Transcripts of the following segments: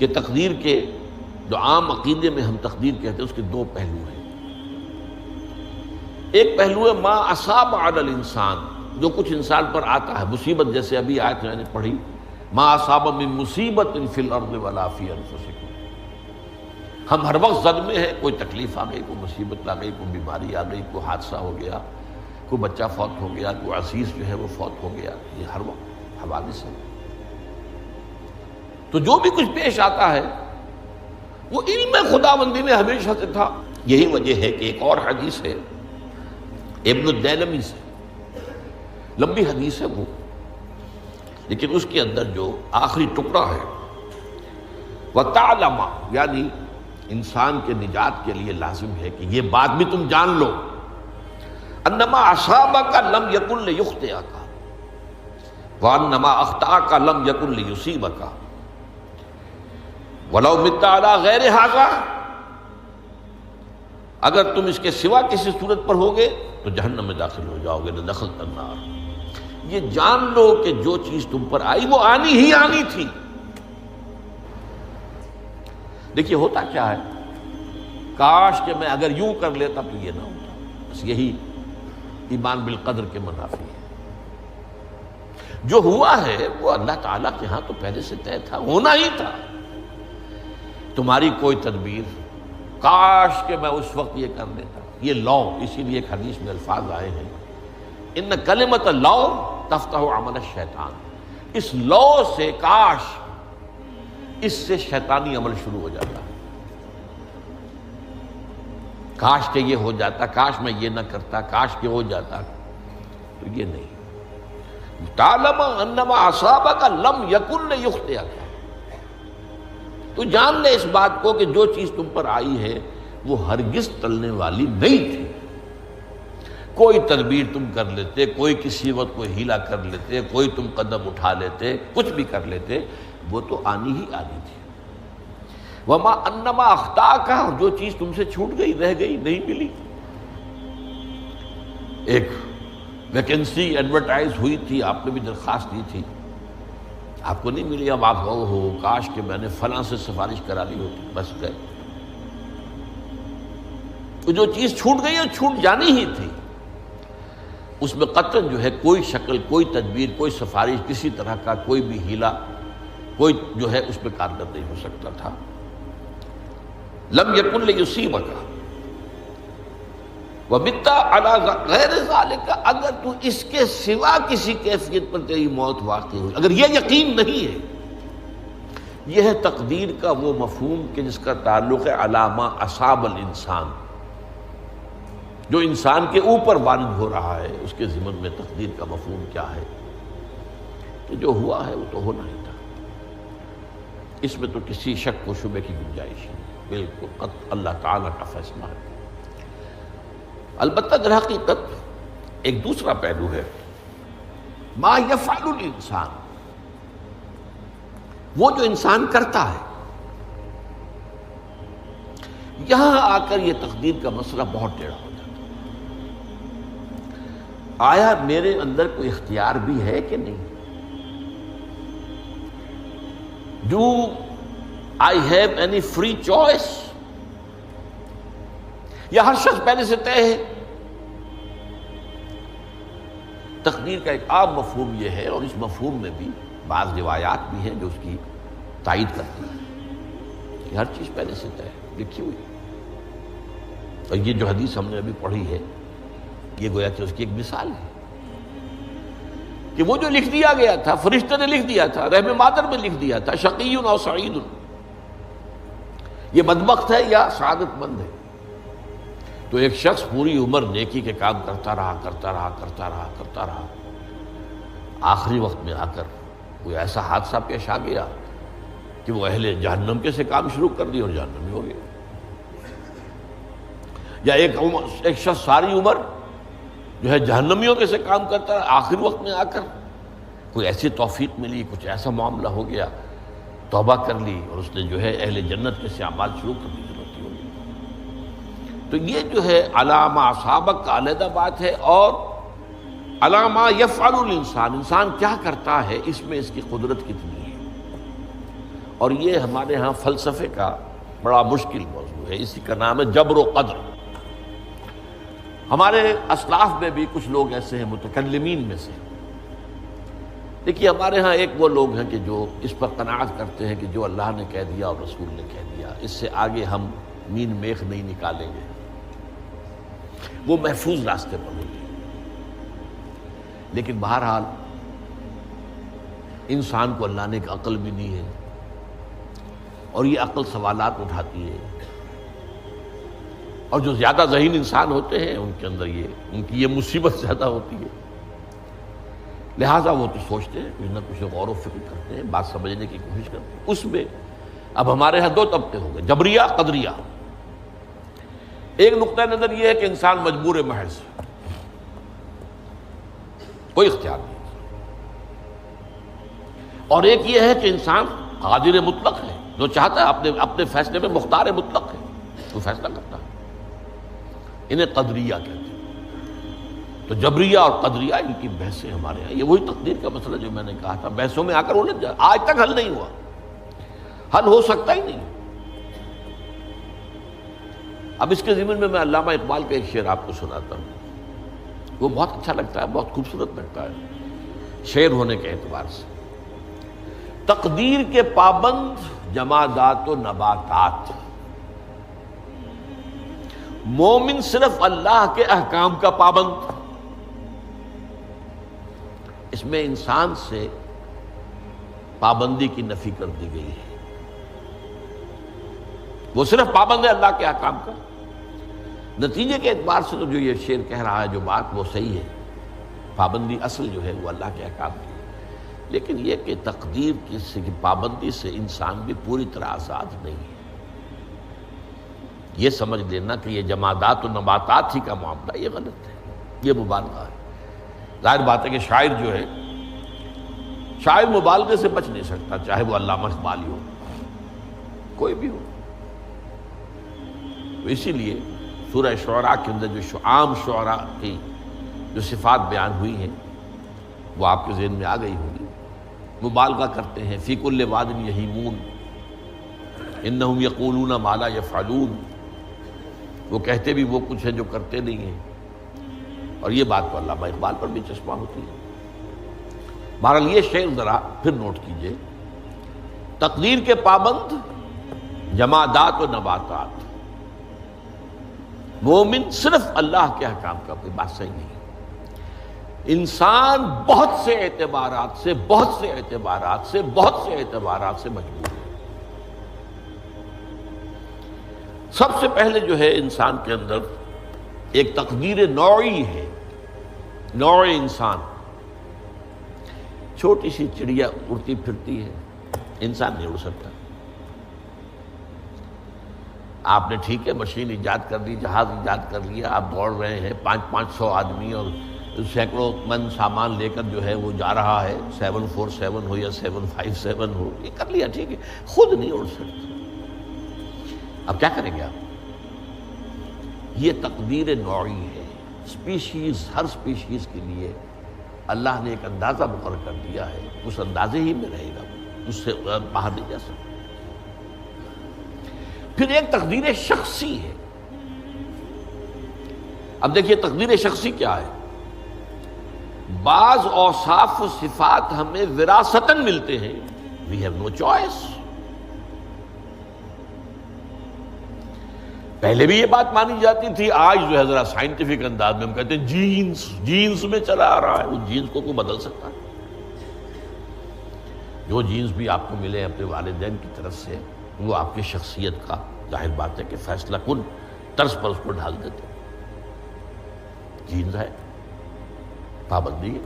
کہ تقدیر کے جو عام عقیدے میں ہم تقدیر کہتے ہیں اس کے دو پہلو ہیں۔ ایک پہلو ہے ما اصاب علی الانسان، جو کچھ انسان پر آتا ہے مصیبت، جیسے ابھی آیت میں نے پڑھی ما اصاب من مصیبت فی الارض ولا فی انفسکم۔ ہم ہر وقت زد میں ہیں، کوئی تکلیف آ گئی، کوئی مصیبت آ گئی، کوئی بیماری آ گئی، کوئی حادثہ ہو گیا، کوئی بچہ فوت ہو گیا، کوئی عزیز جو ہے وہ فوت ہو گیا، یہ ہر وقت حوادث ہے۔ تو جو بھی کچھ پیش آتا ہے وہ علم خداوندی میں ہمیشہ سے تھا۔ یہی وجہ ہے کہ ایک اور حدیث ہے ابن الدیلمی سے، لمبی حدیث ہے وہ، لیکن اس کے اندر جو آخری ٹکڑا ہے وَتَعْلَمَ، یعنی انسان کے نجات کے لیے لازم ہے کہ یہ بات بھی تم جان لو انما اصابک لم یکن لیخطئک وانما اخطأک لم یکن لیصیبک وَلَوْ مِتَّ عَلَىٰ غَيْرِ هَذَا، اگر تم اس کے سوا کسی صورت پر ہوگے تو جہنم میں داخل ہو جاؤ گے، دخلت النار۔ یہ جان لو کہ جو چیز تم پر آئی وہ آنی ہی آنی تھی۔ دیکھیے ہوتا کیا ہے، کاش کہ میں اگر یوں کر لیتا تو یہ نہ ہوتا، بس یہی ایمان بالقدر کے منافی ہے۔ جو ہوا ہے وہ اللہ تعالیٰ کے ہاں تو پہلے سے طے تھا، ہونا ہی تھا۔ تمہاری کوئی تدبیر، کاش کہ میں اس وقت یہ کر لیتا، یہ لو، اسی لیے ایک حدیث میں الفاظ آئے ہیں ان کلمۃ لو تفتح عمل الشیطان، اس لو سے، کاش، اس سے شیطانی عمل شروع ہو جاتا ہے۔ کاش کہ یہ ہو جاتا، کاش میں یہ نہ کرتا، کاش کہ ہو جاتا، تو یہ نہیں۔ تعلم انما اصابک لم یکن لیخطئک، تو جان لے اس بات کو کہ جو چیز تم پر آئی ہے وہ ہرگز ٹلنے والی نہیں تھی۔ کوئی تدبیر تم کر لیتے، کوئی کسی وقت کوئی ہیلا کر لیتے، کوئی تم قدم اٹھا لیتے، کچھ بھی کر لیتے، وہ تو آنی ہی آنی تھی۔ وما انما اخطاک، جو چیز تم سے چھوٹ گئی، رہ گئی، نہیں ملی۔ ایک ویکنسی ایڈورٹائز ہوئی تھی، آپ نے بھی درخواست دی تھی، آپ کو نہیں ملی، اب آپ ہو کاش کہ میں نے فلاں سے سفارش کرا لی ہوتی، بس گئے۔ تو جو چیز چھوٹ گئی ہے چھوٹ جانی ہی تھی، اس میں قطعاً جو ہے کوئی شکل، کوئی تدبیر، کوئی سفارش، کسی طرح کا کوئی بھی ہیلا، کوئی جو ہے اس میں کارگر نہیں ہو سکتا تھا۔ لم یکن لیصیبک وَمِتَّ عَلَىٰ غَيْرِ ذَلِكَ، اگر تو اس کے سوا کسی کیفیت پر تیری موت واقع ہوئی، اگر یہ یقین نہیں ہے، یہ ہے تقدیر کا وہ مفہوم کہ جس کا تعلق ہے عَلَىٰ مَا أَصَابَ الْإِنسان، جو انسان کے اوپر وارد ہو رہا ہے، اس کے ضمن میں تقدیر کا مفہوم کیا ہے، کہ جو ہوا ہے وہ تو ہونا ہی تھا، اس میں تو کسی شک و شبہ کی گنجائش نہیں، بالکل قطع اللہ تعالیٰ کا فیصلہ ہے۔ البتہ در حقیقت ایک دوسرا پہلو ہے، ما یفعل الانسان، وہ جو انسان کرتا ہے۔ یہاں آ کر یہ تقدیر کا مسئلہ بہت ٹیڑھا ہو جاتا ہے۔ آیا میرے اندر کوئی اختیار بھی ہے کہ نہیں؟ Do I have any free choice؟ یا ہر شخص پہلے سے طے ہے؟ تقدیر کا ایک عام مفہوم یہ ہے، اور اس مفہوم میں بھی بعض روایات بھی ہیں جو اس کی تائید کرتی ہیں کہ ہر چیز پہلے سے طے ہے، لکھی ہوئی۔ اور یہ جو حدیث ہم نے ابھی پڑھی ہے، یہ گویا کہ اس کی ایک مثال ہے کہ وہ جو لکھ دیا گیا تھا، فرشتے نے لکھ دیا تھا، رحم مادر میں لکھ دیا تھا، شقی او سعید، یہ بدبخت ہے یا سعادت مند ہے۔ تو ایک شخص پوری عمر نیکی کے کام کرتا رہا، آخری وقت میں آ کر کوئی ایسا حادثہ پیش آ گیا کہ وہ اہل جہنم کے سے کام شروع کر دیا اور جہنمی ہو گیا۔ یا ایک شخص ساری عمر جو ہے جہنمیوں کے سے کام کرتا رہا، آخری وقت میں آ کر کوئی ایسی توفیق ملی، کچھ ایسا معاملہ ہو گیا، توبہ کر لی اور اس نے جو ہے اہل جنت کے سے اعمال شروع کر دی۔ تو یہ جو ہے علامہ اصابک کا علیحدہ بات ہے، اور علامہ یفعل الانسان، انسان کیا کرتا ہے، اس میں اس کی قدرت کتنی ہے، اور یہ ہمارے ہاں فلسفے کا بڑا مشکل موضوع ہے، اسی کا نام ہے جبر و قدر۔ ہمارے اسلاف میں بھی کچھ لوگ ایسے ہیں متکلمین میں سے، دیکھیے ہمارے ہاں ایک وہ لوگ ہیں کہ جو اس پر قناعت کرتے ہیں کہ جو اللہ نے کہہ دیا اور رسول نے کہہ دیا، اس سے آگے ہم مین میخ نہیں نکالیں گے، وہ محفوظ راستے پر ہوگی۔ لیکن بہرحال انسان کو اللہ نے ایک عقل بھی دی ہے، اور یہ عقل سوالات اٹھاتی ہے، اور جو زیادہ ذہین انسان ہوتے ہیں ان کے اندر ان کی یہ مصیبت زیادہ ہوتی ہے، لہٰذا وہ تو سوچتے ہیں، کچھ نہ کچھ غور و فکر کرتے ہیں، بات سمجھنے کی کوشش کرتے ہیں۔ اس میں اب ہمارے ہاں دو طبقے ہو گئے، جبریہ قدریہ۔ ایک نقطہ نظر یہ ہے کہ انسان مجبور محض، کوئی اختیار نہیں، اور ایک یہ ہے کہ انسان قادر مطلق ہے، جو چاہتا ہے اپنے فیصلے میں مختار مطلق ہے، وہ فیصلہ کرتا ہے۔ انہیں قدریہ کہتے ہیں۔ تو جبریہ اور قدریہ ان کی بحثیں ہمارے یہاں، یہ وہی تقدیر کا مسئلہ جو میں نے کہا تھا، بحثوں میں آ کر الجھ جائے، آج تک حل نہیں ہوا، حل ہو سکتا ہی نہیں۔ اب اس کے ضمن میں علامہ اقبال کا ایک شعر آپ کو سناتا ہوں، وہ بہت اچھا لگتا ہے، بہت خوبصورت لگتا ہے شعر ہونے کے اعتبار سے۔ تقدیر کے پابند جمادات و نباتات، مومن صرف اللہ کے احکام کا پابند۔ اس میں انسان سے پابندی کی نفی کر دی گئی ہے، وہ صرف پابند ہے اللہ کے احکام کا۔ نتیجے کے اعتبار سے تو جو یہ شعر کہہ رہا ہے، جو بات وہ صحیح ہے، پابندی اصل جو ہے وہ اللہ کے احکام کی ہے، لیکن یہ کہ تقدیر کی پابندی سے انسان بھی پوری طرح آزاد نہیں ہے۔ یہ سمجھ لینا کہ یہ جمادات و نباتات ہی کا معاملہ، یہ غلط ہے، یہ مبالغہ ہے۔ ظاہر بات ہے کہ شاعر جو ہے، شاعر مبالغے سے بچ نہیں سکتا، چاہے وہ علامہ اقبال ہو، کوئی بھی ہو۔ تو اسی لیے سورہ شعراء کے اندر جو عام شعراء کی جو صفات بیان ہوئی ہیں وہ آپ کے ذہن میں آ گئی ہوگی۔ مبالغہ کرتے ہیں، فی کل واد یہیمون انہم یقولون ما لا یفعلون، وہ کہتے بھی وہ کچھ ہے جو کرتے نہیں ہیں، اور یہ بات تو علامہ اقبال پر بھی چشمہ ہوتی ہے۔ بہرحال یہ شعر ذرا پھر نوٹ کیجئے، تقدیر کے پابند جمادات و نباتات، مومن صرف اللہ کے احکام کا، کوئی بات صحیح نہیں۔ انسان بہت سے اعتبارات سے مجبور ہے۔ سب سے پہلے جو ہے انسان کے اندر ایک تقدیر نوعی ہے، نوع انسان۔ چھوٹی سی چڑیا اڑتی پھرتی ہے، انسان نہیں اڑ سکتا۔ آپ نے ٹھیک ہے مشین ایجاد کر دی، جہاز ایجاد کر لیا، آپ دوڑ رہے ہیں، 500 آدمی اور سینکڑوں من سامان لے کر جو ہے وہ جا رہا ہے، 747 ہو یا 757 ہو، یہ کر لیا ٹھیک ہے، خود نہیں اڑ سکتا۔ اب کیا کریں گے آپ؟ یہ تقدیر نوعی ہے، اسپیشیز، ہر اسپیشیز کے لیے اللہ نے ایک اندازہ مقرر کر دیا ہے، اس اندازے ہی میں رہے گا، اس سے باہر نہیں جا سکتا۔ پھر ایک تقدیر شخصی ہے۔ اب دیکھیے تقدیر شخصی کیا ہے؟ بعض اوصاف و صفات ہمیں وراثتاً ملتے ہیں، we have no choice۔ پہلے بھی یہ بات مانی جاتی تھی، آج جو ہے ذرا سائنٹیفک انداز میں ہم کہتے ہیں جینز میں چلا آ رہا ہے۔ وہ جینز کو کوئی بدل سکتا ہے؟ جو جینز بھی آپ کو ملے اپنے والدین کی طرف سے، وہ آپ کی شخصیت کا ظاہر بات ہے کہ فیصلہ کن طرز پر اس کو ڈھال دیتے ہیں۔ جینز ہے، پابندی ہے۔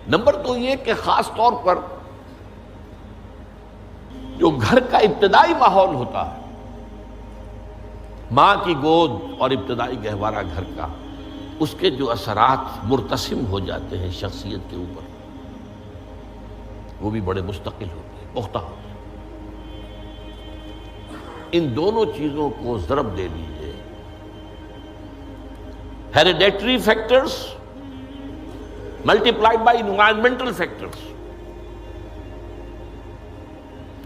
نمبر 2 یہ کہ خاص طور پر جو گھر کا ابتدائی ماحول ہوتا ہے، ماں کی گود اور ابتدائی گہوارہ گھر کا، اس کے جو اثرات مرتسم ہو جاتے ہیں شخصیت کے اوپر، وہ بھی بڑے مستقل ہوتے ہیں، پختہ ہوتے ہیں۔ ان دونوں چیزوں کو ضرب دے لیجئے، hereditary factors multiplied by environmental factors,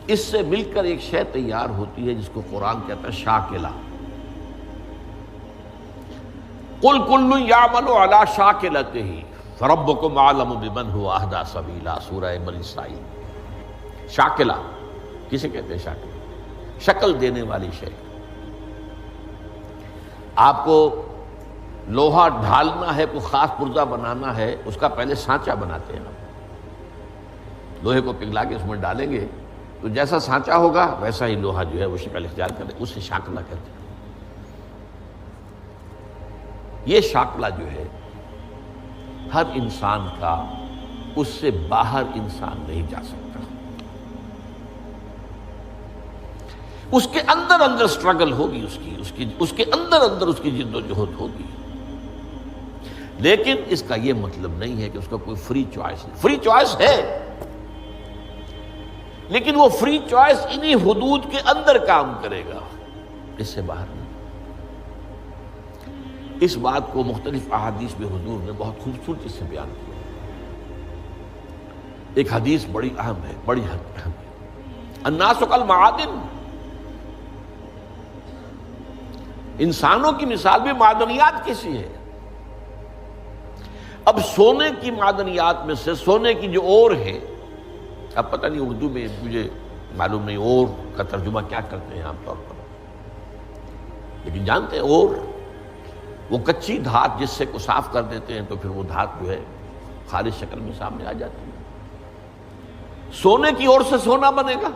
اس سے مل کر ایک شے تیار ہوتی ہے جس کو قرآن کہتا ہے شاکلہ. قل کل یعمل علی شاکلتہ فربکم اعلم بمن هو اہدی سبیلا، سورہ بنی اسرائیل. شاکلہ کسے کہتے ہیں؟ شاکلہ شکل دینے والی شے. آپ کو لوہا ڈھالنا ہے، کوئی خاص پرزہ بنانا ہے، اس کا پہلے سانچہ بناتے ہیں. لوہے کو پگھلا کے اس میں ڈالیں گے تو جیسا سانچہ ہوگا ویسا ہی لوہا جو ہے وہ شکل اختیار کرے، اسے شاکلہ کہتے ہیں. یہ شاکلہ جو ہے ہر انسان کا، اس سے باہر انسان نہیں جا سکتا. اس کے اندر اندر سٹرگل ہوگی، اس کے اندر اندر اس کی جد و جہد ہوگی. لیکن اس کا یہ مطلب نہیں ہے کہ اس کا کوئی فری چوائس نہیں. فری چوائس ہے، لیکن وہ فری چوائس انہی حدود کے اندر کام کرے گا، اس سے باہر نہیں. اس بات کو مختلف احادیث میں حضور نے بہت خوبصورتی سے بیان کیا. ایک حدیث بڑی اہم ہے، بڑی اہم ہے. الناس کالمعادن، انسانوں کی مثال بھی معدنیات کیسی ہے. اب سونے کی معدنیات میں سے سونے کی جو اور ہے، اب پتہ نہیں اردو میں مجھے معلوم نہیں اور کا ترجمہ کیا کرتے ہیں عام طور پر، لیکن جانتے ہیں اور وہ کچی دھات جس سے کو صاف کر دیتے ہیں تو پھر وہ دھات جو ہے خالص شکل میں سامنے آ جاتی ہے. سونے کی اور سے سونا بنے گا،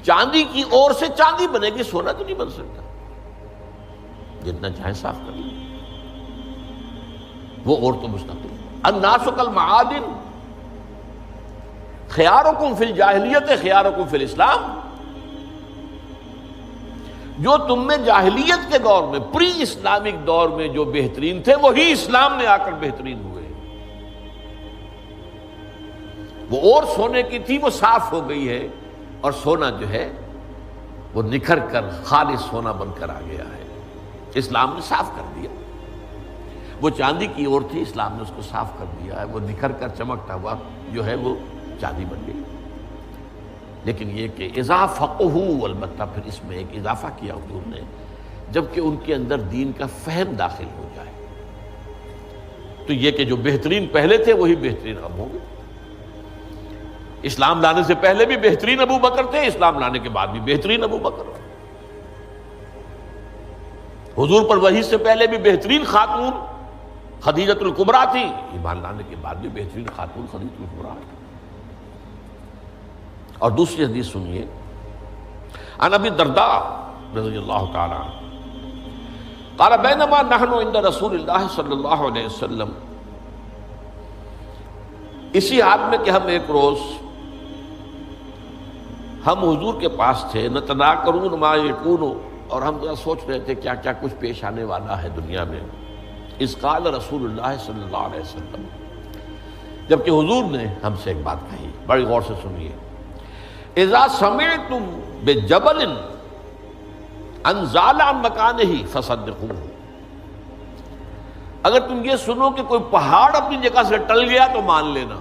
چاندی کی اور سے چاندی بنے گی، سونا تو نہیں بن سکتا. جتنا چاہے صاف کر لیں، وہ اور تو مستقل. الناس کالمعادن خیارکم فی الجاہلیت خیارکم فی الاسلام. جو تم میں جاہلیت کے دور میں، پری اسلامک دور میں جو بہترین تھے، وہی اسلام میں آ کر بہترین ہوئے. وہ اور سونے کی تھی، وہ صاف ہو گئی ہے، اور سونا جو ہے وہ نکھر کر خالص سونا بن کر آ گیا ہے. اسلام نے صاف کر دیا. وہ چاندی کی اور تھی، اسلام نے اس کو صاف کر دیا ہے، وہ نکھر کر چمکتا ہوا جو ہے وہ چاندی بن گئی. لیکن یہ کہ اذا فقہوا، البتہ پھر اس میں ایک اضافہ کیا حضور نے، جبکہ ان کے اندر دین کا فہم داخل ہو جائے تو یہ کہ جو بہترین پہلے تھے وہی بہترین اب ہوں گے. اسلام لانے سے پہلے بھی بہترین ابو بکر تھے، اسلام لانے کے بعد بھی بہترین ابو بکر. حضور پر وحی سے پہلے بھی بہترین خاتون خدیجۃ الکبریٰ تھی، ایمان لانے کے بعد بھی بہترین خاتون خدیجۃ الکبریٰ. اور دوسری حدیث سنیے، عن ابی الدرداء رضی اللہ تعالی عنہ قال بینما نحن عند رسول اللہ صلی اللہ علیہ وسلم، اسی حال میں کہ ہم ایک روز ہم حضور کے پاس تھے، نتناکرون ما یکون، اور ہم ذرا سوچ رہے تھے کیا کیا کچھ پیش آنے والا ہے دنیا میں. اذ قال رسول اللہ صلی اللہ علیہ وسلم، جبکہ حضور نے ہم سے ایک بات کہی، بڑی غور سے سنیے. اذا سمعتم بجبل ان زال عن مکانہ فصدقوہ، اگر تم یہ سنو کہ کوئی پہاڑ اپنی جگہ سے ٹل گیا تو مان لینا.